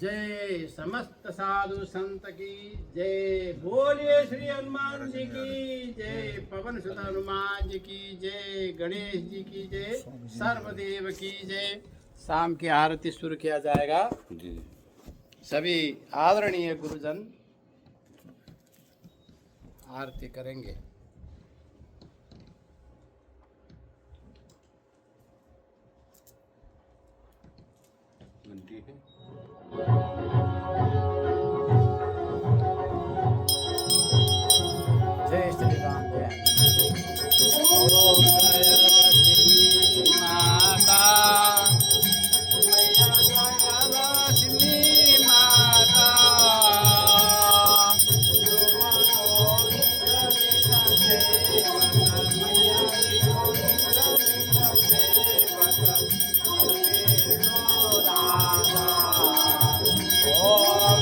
जय समस्त साधु संत की जय। बोलिए श्री हनुमान जी की जय। पवन सुत हनुमान जी की जय। गणेश जी की जय। सर्वदेव की जय। शाम की आरती शुरू किया जाएगा। सभी आदरणीय गुरुजन आरती करेंगे। जय श्री राम जय। ओम जय लक्ष्मी माता मैया जय लक्ष्मी माता ओम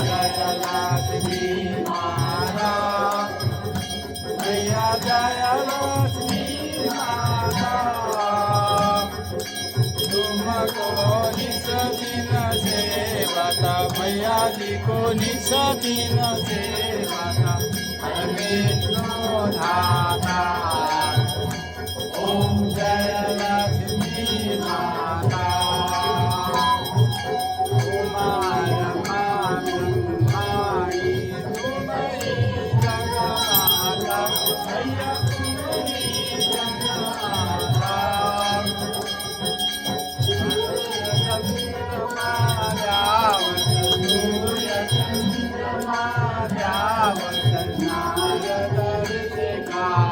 जय लक्ष्मी माता मैया जय लक्ष्मी माता तुमको निस दिन सेवता मैया जी को निस दिन सेवता विष्णु धाता। ओम जय लक्ष्मी माता का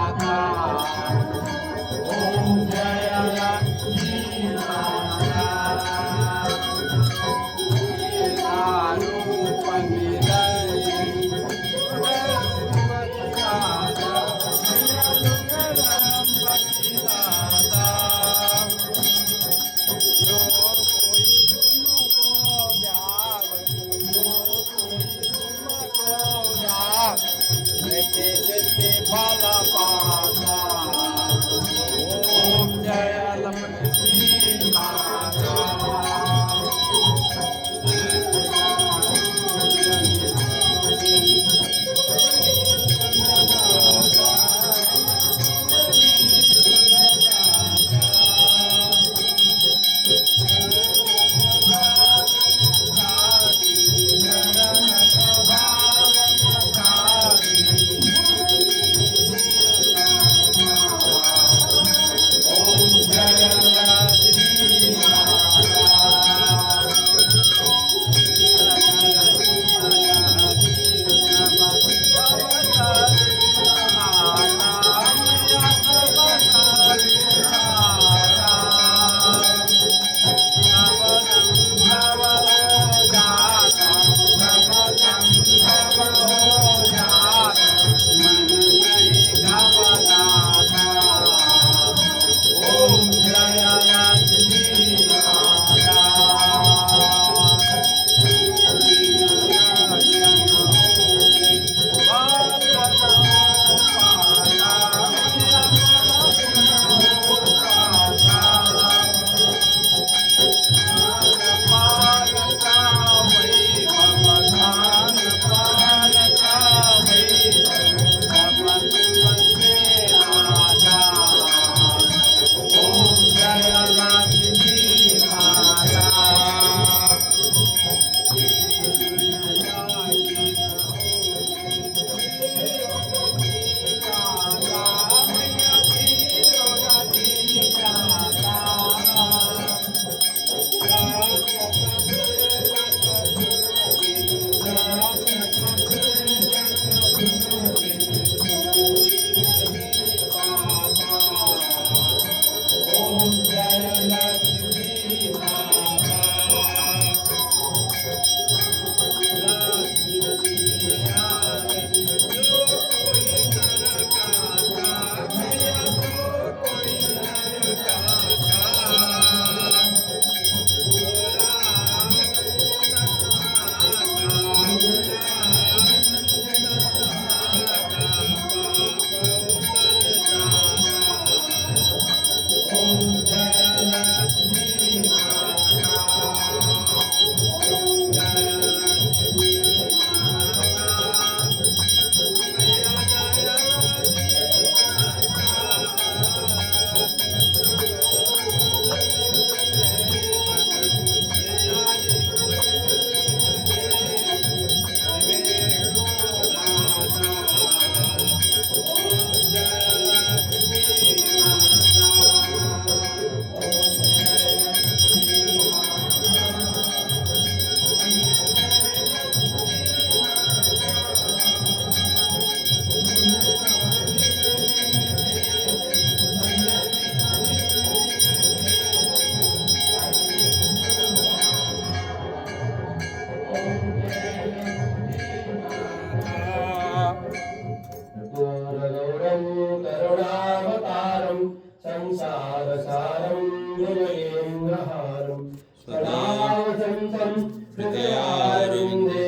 गौरं करुणावतारं संसारसारं भुजगेन्द्रहारं सदा वसन्तं हृदयारविन्दे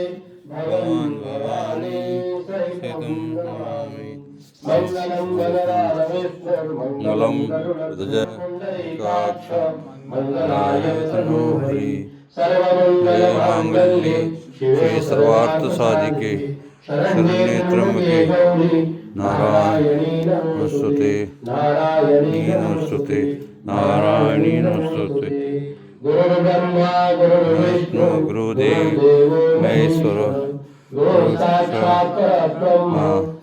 भगवन् भवानी सहितं नमामि। मङ्गलं गणराजविष्णुर्मङ्गलं गरुडध्वजकाक्ष मङ्गलाय तनोहरि सर्वमङ्गलमाङ्गल्ये शिवे सर्वार्थसाधिके शरण्ये त्र्यम्बके नारायणी नमोस्तुते नारायणी नमोस्तुते। गुरुर्ब्रह्मा गुरुर्विष्णु गुरुदेव महेश्वर गुरु साक्षात् परब्रह्म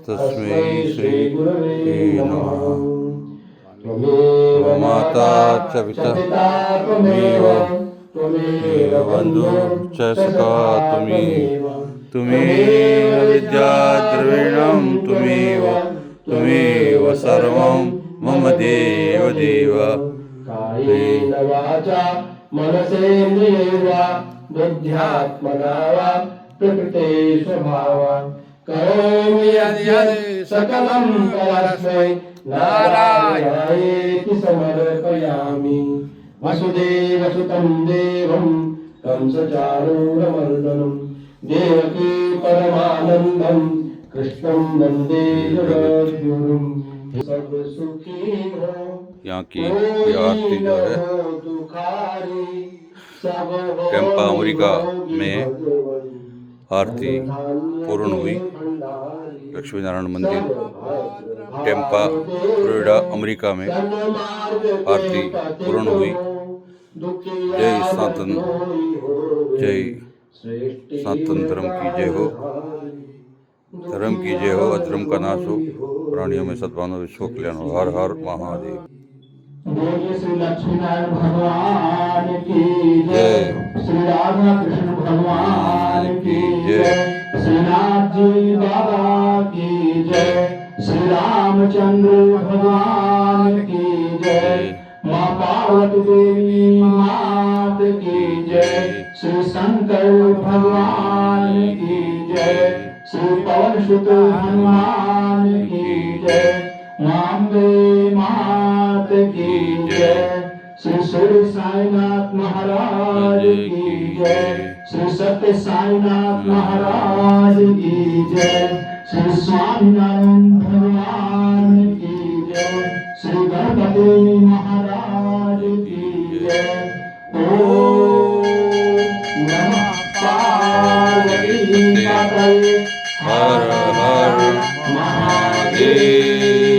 तस्मै श्री गुरवे नमः। त्वमेव माता च पिता त्वमेव बन्धुः च सखा त्वमेव विद्या द्रविणं त्वमेव सर्वं मम देव कायेन वाचा मनसेन्द्रियैर्वा बुद्ध्यात्मना वा प्रकृते स्वभावात् करोमि यद्यत् सकलं परस्मै नारायणायेति समर्पयामि। वसुदेवसुतं देवं कंसचारूरमर्दनं देवकी परमानन्दं कृष्णं वन्दे जगद्गुरुं। सब सुखी हो यहाँ की ये आरती जो है टेम्पा अमेरिका में आरती पूर्ण हुई। लक्ष्मी नारायण मंदिर टेम्पा फ्लोरिडा अमेरिका में आरती पूर्ण हुई। जय सनातन धर्म की जय हो। धर्म की जय हो, अधर्म का नाश हो, प्राणियों में सद्भावना विश्व कल्याण हो। हर हर महादेव। बोलिए श्री लक्ष्मी नारायण भगवान की जय। श्री राधा कृष्ण भगवान की जय। श्रीनाथ जी बाबा की जय। श्री रामचंद्र भगवान की जय। माँ पार्वती देवी मात की जय। श्री शंकर भगवान की जय। श्री पवन सुत हनुमान की जय। माम्बे मात की जय। श्री श्री साईनाथ महाराज की जय। श्री सत्य साईनाथ महाराज की जय। श्री स्वामीनारायण